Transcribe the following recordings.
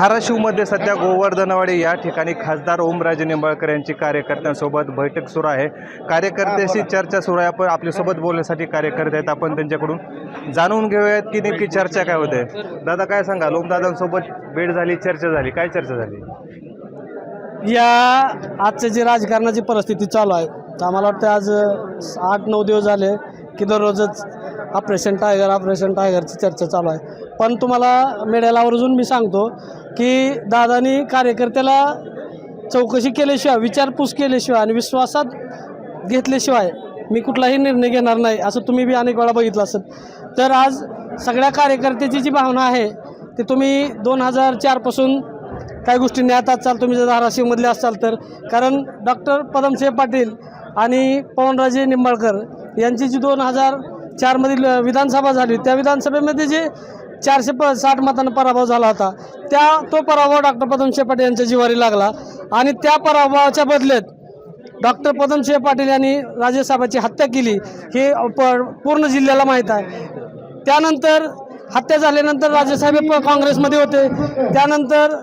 धाराशिवमध्ये सध्या गोवर्धनवाडी या ठिकाणी खासदार ओमराजे निंबाळकर यांची कार्यकर्त्यांसोबत बैठक सुरू आहे। कार्यकर्त्यांशी चर्चा सुरू आहे। आपण आपल्यासोबत बोलण्यासाठी कार्यकर्ते आहेत, आपण त्यांच्याकडून जाणून घेऊयात की नेमकी चर्चा काय होते। दादा काय सांगाल, ओमदादांसोबत भेट झाली, चर्चा झाली, काय चर्चा झाली? या आजचे जे राजकारणाची परिस्थिती चालू आहे, तर आम्हाला वाटतं आज 8-9 दिवस झाले की दररोजच ऑपरेशन टायगरची चर्चा चालू आहे। पण तुम्हाला मीडियाला आवर्जून मी सांगतो की दादानी कार्यकर्त्याला चौकशी केल्याशिवाय, विचारपूस केल्याशिवाय आणि विश्वासात घेतल्याशिवाय मी कुठलाही निर्णय घेणार नाही, असं तुम्ही बी अनेक वेळा बघितलं असेल। तर आज सगळ्या कार्यकर्त्याची जी भावना आहे ती तुम्ही 2004 पासून काही गोष्टी न्यायात असाल, तुम्ही जर धाराशिवमधले असाल तर, कारण डॉक्टर पदमसिंह पाटील आणि पवनराजे निंबाळकर यांची जी 2004 मधील विधानसभा झाली, त्या विधानसभेमध्ये जे 460 मतांना पराभव झाला होता, तो पराभव डॉक्टर पदमसिंह पाटील यांच्या जिवारी लागला आणि त्या पराभवाच्या बदल्यात डॉक्टर पदमसिंह पाटील यांनी राजेसाहेबांची हत्या केली, हे पूर्ण जिल्ह्याला माहीत आहे। त्यानंतर हत्या झाल्यानंतर राजेसाहेब काँग्रेसमध्ये होते। त्यानंतर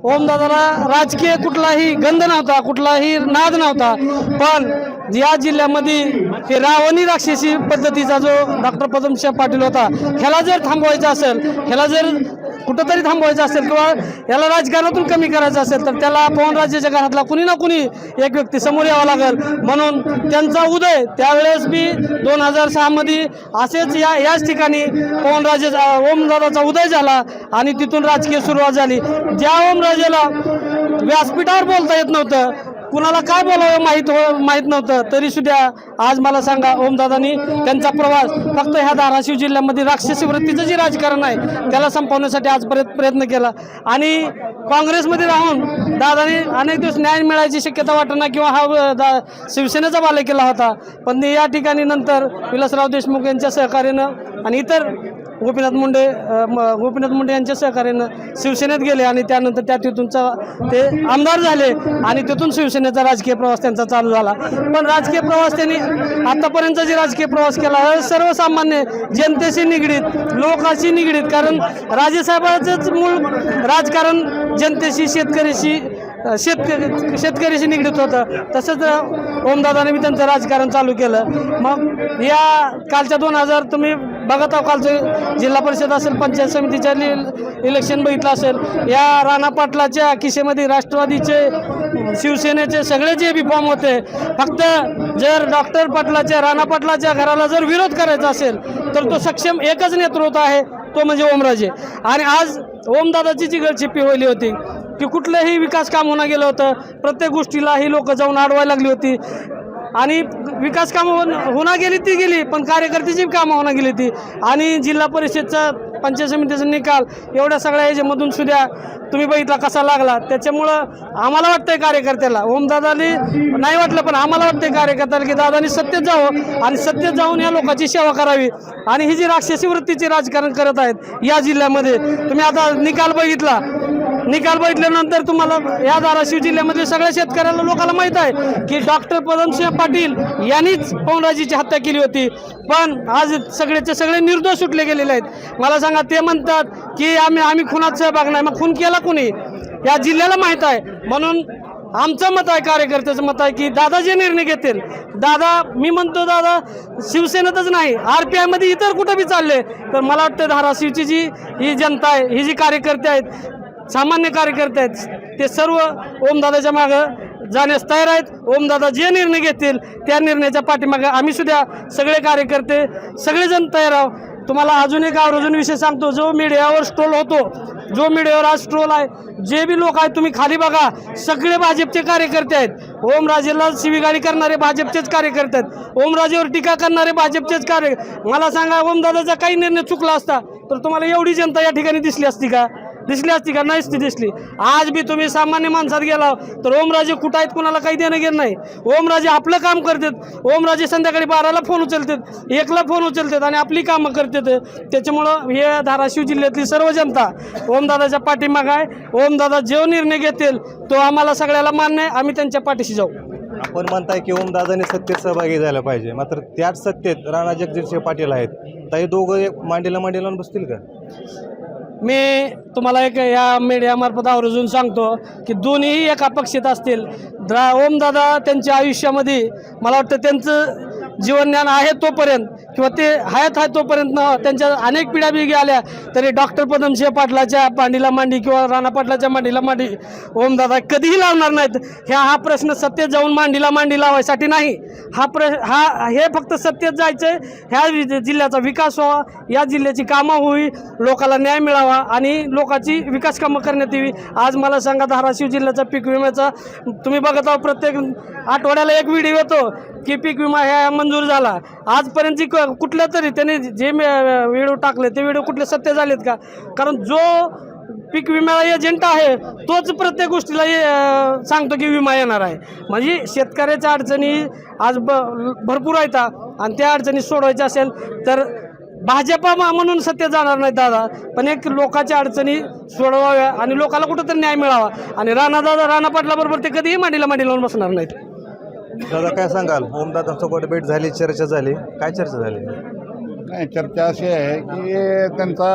ओमदादाला राजकीय कुठलाही गंध नव्हता, कुठलाही नाद नव्हता, पण या जिल्ह्यामध्ये हे रावणी राक्षसी पद्धतीचा जो डॉक्टर पदमसिंह पाटील होता, ह्याला जर थांबवायचा असेल, ह्याला जर कुठंतरी थांबवायचं असेल किंवा याला राजकारणातून कमी करायचं असेल, तर त्याला पवनराजेच्या घरातला कुणी ना कुणी एक व्यक्ती समोर यावा लागेल। म्हणून त्यांचा उदय त्यावेळेस बी 2006 मध्ये असेच याच ठिकाणी ओमदादाचा उदय झाला आणि तिथून राजकीय सुरुवात झाली। ज्या ओमराजेला व्यासपीठावर बोलता येत नव्हतं, कुणाला काय बोलावं माहीत नव्हतं, तरीसुद्धा आज मला सांगा ओमदादांनी त्यांचा प्रवास फक्त ह्या धाराशिव जिल्ह्यामध्ये राक्षसी वृत्तीचं जे राजकारण आहे त्याला संपवण्यासाठी आजपर्यंत प्रयत्न केला आणि काँग्रेसमध्ये राहून दादांनी अनेक दिवस न्याय मिळायची शक्यता वाटना किंवा हा शिवसेनेचा बालेकिल्ला होता, पण या ठिकाणी नंतर विलासराव देशमुख यांच्या सहकार्यानं आणि इतर गोपीनाथ मुंडे यांच्या सहकार्यानं शिवसेनेत गेले आणि त्यानंतर तिथून ते आमदार झाले आणि तिथून शिवसेनेचा राजकीय प्रवास त्यांचा चालू झाला। पण राजकीय प्रवास त्यांनी आतापर्यंतचा जे राजकीय प्रवास केला सर्वसामान्य जनतेशी निगडीत, लोकांशी निगडीत, कारण राजेसाहेबांचंच मूळ राजकारण जनतेशी, शेतकऱ्याशी निगडीत होतं। तसंच ओमदादाने मी त्यांचं राजकारण चालू केलं। मग या कालच्या 2000 तुम्ही बघत आहो, कालचं जिल्हा परिषद असेल, पंचायत समितीच्या इलेक्शन बघितलं असेल, या राणा पाटलाच्या खिशेमध्ये राष्ट्रवादीचे, शिवसेनेचे सगळे जे बी फॉर्म होते, फक्त जर डॉक्टर पाटलाच्या, राणा पाटलाच्या घराला जर विरोध करायचा असेल तर तो सक्षम एकच नेतृत्व आहे, तो म्हणजे ओमराजे। आणि आज ओमदादाची जी गळचिप्पी होली होती की कुठलंही विकास काम होणं गेलं होतं, प्रत्येक गोष्टीला ही लोक जाऊन अडवायला लागली होती आणि विकास कामं होणं गेली, पण कार्यकर्त्याची कामं होणं गेली ती आणि जिल्हा परिषदचा, पंचायत समितीचा निकाल एवढ्या सगळ्या याच्यामधून सुद्धा तुम्ही बघितला कसा लागला। त्याच्यामुळं आम्हाला वाटतंय कार्यकर्त्याला, ओमदादानी नाही वाटलं पण आम्हाला वाटतंय कार्यकर्त्याला की दादानी सत्तेत जावं आणि सत्तेत जाऊन या लोकांची सेवा करावी। आणि ही जी राक्षसी वृत्तीचे राजकारण करत आहेत या जिल्ह्यामध्ये, तुम्ही आता निकाल बघितल्यानंतर तुम्हाला या धाराशिव जिल्ह्यामध्ये सगळ्या शेतकऱ्याला, लोकांना माहीत आहे की डॉक्टर पदमसिंह पाटील यांनीच पवनराजेची हत्या केली होती, पण आज सगळेचे सगळे निर्दोष सुटले गेलेले आहेत। मला सांगा, ते म्हणतात की आम्ही खुनात सहभाग नाही, मग खून केला कोणी या जिल्ह्याला माहीत आहे। म्हणून आमचं मत आहे, कार्यकर्त्याचं मत आहे की दादा जे निर्णय घेतील, मी म्हणतो दादा शिवसेनेतच नाही, RPI मध्ये इतर कुठं बी चालले तर मला वाटतं धाराशिवची ही जनता आहे, ही जी कार्यकर्ते आहेत, सामान्य कार्यकर्ते आहेत, ते सर्व ओमदादाच्या मागं जाण्यास तयार आहेत। ओमदादा जे निर्णय घेतील त्या निर्णयाच्या पाठीमागे आम्ही सुद्धा सगळे कार्यकर्ते, सगळेजण तयार आहोत। तुम्हाला अजून एक आवर्जून विषय सांगतो, जो मीडियावर स्ट्रोल होतो, जो मीडियावर आज स्ट्रोल आहे, जे बी लोक आहेत तुम्ही खाली बघा, सगळे भाजपचे कार्यकर्ते आहेत। ओमराजेला शिवीगाळी करणारे भाजपचेच कार्यकर्ते आहेत, ओमराजेवर टीका करणारे भाजपचेच मला सांगा, ओमदादाचा काही निर्णय चुकला असता तर तुम्हाला एवढी जनता या ठिकाणी दिसली असती का? नाहीच ती दिसली। आज बी तुम्ही सामान्य माणसात गेला तर ओमराजे कुठं आहेत कुणाला काही देणं घेणं नाही। ओमराजे आपलं काम करतात, ओमराजे संध्याकाळी 12ला फोन उचलतात, 1ला फोन उचलतात आणि आपली कामं करतात। त्याच्यामुळं हे धाराशिव जिल्ह्यातली सर्व जनता ओमदादाच्या पाठीमागं आहे। ओमदादा जो निर्णय घेतील तो आम्हाला सगळ्याला मान्य आहे, आम्ही त्यांच्या पाठीशी जाऊ। आपण म्हणताय की ओमदादांनी सत्तेत सहभागी झाला पाहिजे, मात्र त्याच सत्तेत राणा जगजितसिंह पाटील आहेत, तर हे दोघं मांडीला बसतील का? मी तुम्हाला एक या मीडियामार्फत आवर्जून सांगतो की दोन्हीही एका पक्षात असतील. ओमदादा त्यांच्या आयुष्यामध्ये मला वाटतं त्यांचं जीवनज्ञान आहे तोपर्यंत किंवा ते हयात आहे तोपर्यंत त्यांच्या अनेक पिढ्या बी गेल्या तरी डॉक्टर पदमसिंह पाटलाच्या मांडीला मांडी किंवा राणा पाटलाच्या मांडीला मांडी ओमदादा कधीही लावणार नाहीत. हा प्रश्न सत्तेत जाऊन मांडीला मांडी लावायसाठी नाही. हे फक्त सत्तेत जायचं आहे, ह्या जिल्ह्याचा विकास व्हावा, या जिल्ह्याची कामं होई, लोकाला न्याय मिळावा आणि लोकांची विकास कामं करण्यात यावी. आज मला सांगा धाराशिव जिल्ह्याचा पीक विम्याचा तुम्ही बघत आहोत प्रत्येक आठवड्याला एक व्हिडिओ येतो की पीक विमा ह्या मंजूर झाला. आजपर्यंतची कुठल्या तरी त्यांनी जे व्हिडिओ टाकले ते व्हिडिओ कुठले सत्य झालेत का? कारण जो पीक विमा एजंट आहे तोच प्रत्येक गोष्टीला सांगतो की विमा येणार आहे. म्हणजे शेतकऱ्याच्या अडचणी आज भरपूर आहेत आणि त्या अडचणी सोडवायच्या असेल तर भाजपा म्हणून सत्य जाणार नाही दादा, पण एक लोकांच्या अडचणी सोडवाव्या आणि लोकांना कुठंतरी न्याय मिळावा. आणि राणा पाटलाबरोबर ते कधीही मांडीला मांडी लावून बसणार नाहीत. दादा काय सांगाल, ओमदादांसोबत भेट झाली, चर्चा झाली, काय चर्चा झाली? नाही, चर्चा अशी आहे की त्यांचा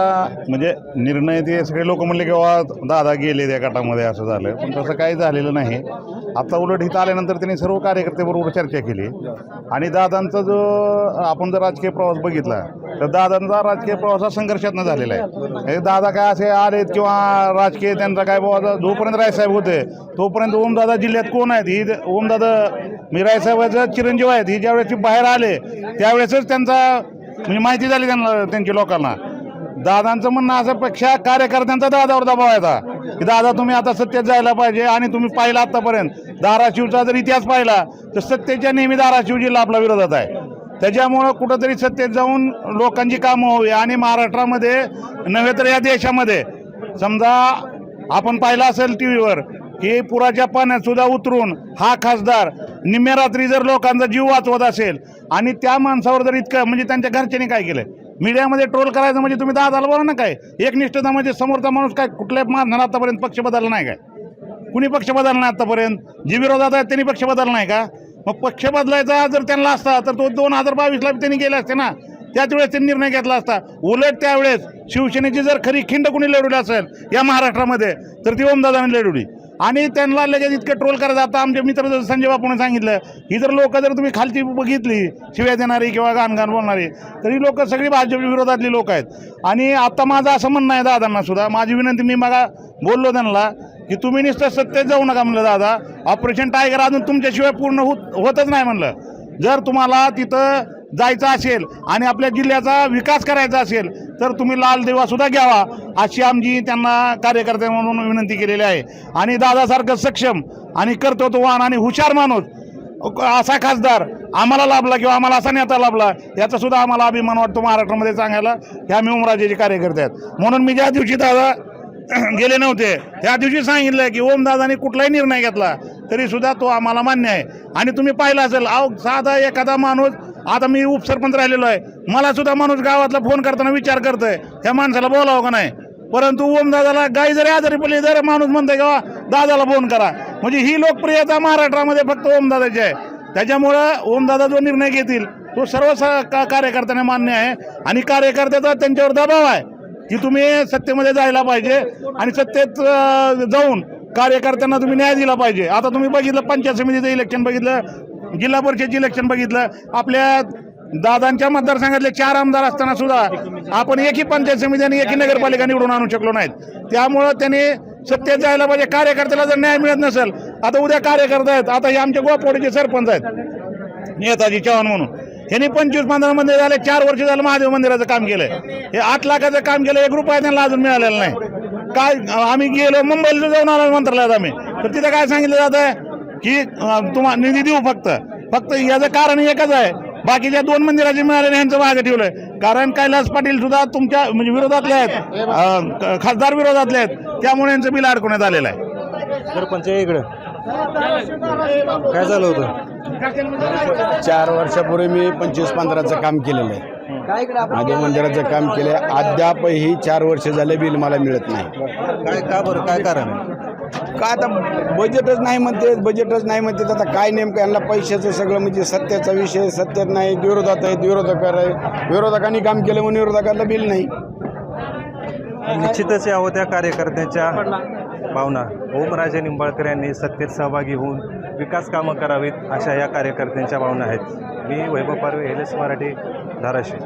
म्हणजे निर्णय ते सगळे लोक म्हणले की बाबा दादा गेले त्या गटामध्ये असं झालं, पण तसं काही झालेलं नाही. आता उलट इथं आल्यानंतर त्यांनी सर्व कार्यकर्त्याबरोबर चर्चा केली आणि दादांचा जो आपण जर राजकीय प्रवास बघितला तर दादांचा राजकीय प्रवास हा संघर्षातनं झालेला आहे. हे दादा काय असे आलेत किंवा राजकीय त्यांचा काय बाबा जोपर्यंत रायसाहेब होते तोपर्यंत ओमदादा जिल्ह्यात कोण आहेत, ही ओमदादा मी रायसाहेबाचं चिरंजीव आहेत, ही ज्यावेळेस बाहेर आले त्यावेळेसच त्यांचा म्हणजे माहिती झाली त्यांच्या लोकांना. दादांचं म्हणणं असंपेक्षा कार्यकर्त्यांचा दादावर दबाव आहे की दादा तुम्ही आता सत्तेत जायला पाहिजे. आणि तुम्ही पाहिला आतापर्यंत धाराशिवचा जर इतिहास पाहिला तर सत्तेच्या नेहमी धाराशिव जिल्हा आपला विरोधात आहे. त्याच्यामुळं कुठंतरी सत्तेत जाऊन लोकांची कामं व्हावी आणि महाराष्ट्रामध्ये नव्हे तर या देशामध्ये समजा आपण पाहिलं असेल टी व्हीवर की पुराच्या पाण्यात सुद्धा उतरून हा खासदार निम्म्या रात्री जर लोकांचा जीव वाचवत असेल आणि त्या माणसावर जर इतकं म्हणजे त्यांच्या घरच्यांनी काय केलं, मीडियामध्ये ट्रोल करायचं म्हणजे तुम्ही दादाला बोला ना काय एकनिष्ठता म्हणजे समोरचा माणूस काय कुठल्या माणसानं आतापर्यंत पक्ष बदलला नाही काय, कुणी पक्ष बदलला नाही आतापर्यंत, जे विरोधात आहेत त्यांनी पक्ष बदलला नाही का? मग पक्ष बदलायचा जर त्यांना असता तर तो 2022ला त्यांनी गेले असते ना, त्याच वेळेस त्यांनी निर्णय घेतला असता. उलट त्यावेळेस शिवसेनेची जर खरी खिंड कुणी लढवली असेल या महाराष्ट्रामध्ये तर ती ओमदादाने लढवली आणि त्यांना लगेच इतकं ट्रोल करायचं. आता आमचे मित्र जर संजय बापूने सांगितलं ही जर लोक जर तुम्ही खालची बघितली शिव्या देणारी किंवा गाणगाण बोलणारी तर ही लोक सगळी भाजप विरोधातली लोक आहेत. आणि आता माझं असं म्हणणं आहे दादांना सुद्धा माझी विनंती, मी मग बोललो त्यांना की तुम्ही नुसतं सत्तेत जाऊ नका म्हणलं दादा, ऑपरेशन टायगर अजून तुमच्याशिवाय पूर्ण होतच नाही म्हणलं. जर तुम्हाला तिथं जायचं असेल आणि आपल्या जिल्ह्याचा विकास करायचा असेल तर तुम्ही लाल दिवा सुद्धा घ्यावा अशी आमची त्यांना कार्यकर्ते म्हणून विनंती केलेली आहे. आणि दादासारखं सक्षम आणि कर्तृत्ववान आणि हुशार माणूस असा खासदार आम्हाला लाभला किंवा आम्हाला असा नेता लाभला याचा सुद्धा आम्हाला अभिमान वाटतो महाराष्ट्रामध्ये सांगायला. ह्या मी ओमराजेचे कार्यकर्ते आहेत. म्हणून मी ज्या दिवशी दादा गेले नव्हते त्या दिवशी सांगितलं की ओमदादांनी कुठलाही निर्णय घेतला तरी सुद्धा तो आम्हाला मान्य आहे. आणि तुम्ही पाहिलं असेल साधा एखादा माणूस, आता मी उपसरपंच राहिलेलो आहे, मला सुद्धा माणूस गावातला फोन करताना विचार करतोय ह्या माणसाला बोलावं का नाही, परंतु ओमदादाला गाई जरी आजारी पडली जर माणूस म्हणतोय का दादाला फोन करा. म्हणजे ही लोकप्रियता महाराष्ट्रामध्ये फक्त ओमदादाची आहे. त्याच्यामुळं ओमदादा जो निर्णय घेतील तो सर्व कार्यकर्त्यांना मान्य आहे आणि कार्यकर्त्याचा त्यांच्यावर दबाव आहे की तुम्ही सत्तेमध्ये जायला पाहिजे आणि सत्तेत जाऊन कार्यकर्त्यांना तुम्ही न्याय दिला पाहिजे. आता तुम्ही बघितलं पंचायत समितीचं इलेक्शन बघितलं, जिल्हा परिषदचे इलेक्शन बघितलं, आपल्या दादांच्या मतदारसंघातले 4 आमदार असताना सुद्धा आपण एकही पंचायत समिती आणि एकही नगरपालिका निवडून आणू शकलो नाहीत. त्यामुळं त्यांनी सत्तेत जायला पाहिजे. कार्यकर्त्याला जर न्याय मिळत नसेल, आता उद्या कार्यकर्ते आहेत, आता हे आमचे गोवापोडीचे सरपंच आहेत नेताजी चव्हाण म्हणून, यांनी 25-15 मध्ये झाले 4 वर्ष झालं महादेव मंदिराचं काम केलंय. हे 8 लाखाचं काम केलं, 1 रुपया त्यांना अजून मिळालेला नाही. काय आम्ही गेलो मुंबईला जाऊन आलो मंत्रालयात आम्ही, तर तिथं काय सांगितलं जातं की तुम्हाला निधी देऊ फक्त याचं कारण एकच आहे, बाकीच्या 2 मंदिराचे मिळाले यांचं मागे ठेवलंय. कारण कैलास पाटील सुद्धा तुमच्या म्हणजे विरोधातले आहेत, खासदार विरोधातले आहेत, त्यामुळे यांचं बिल अडकवण्यात आलेलं आहे. सरपंच इकडं काय झालं होतं? 4 वर्षापूर्वी मी 25-15चं काम केलेलं आहे, महादेव मंदिराचं काम केलं आहे. अद्यापही 4 वर्ष झाले बिल मला मिळत नाही. का बरं, काय कारण आहे? का आता बजेटच नाही म्हणते आता काय नेमकं यांना पैशाचं सगळं म्हणजे सत्याचा विषय, सत्यात नाही, विरोधात आहेत, विरोधकांनी काम केलं म्हणून विरोधकांना बिल नाही. निश्चितच या होत्या कार्यकर्त्यांच्या भावना. ओमराजे निंबाळकर यांनी सत्तेत सहभागी होऊन विकास कामं करावीत अशा या कार्यकर्त्यांच्या भावना आहेत. मी वैभव पारवे, LS मराठी, धाराशिव.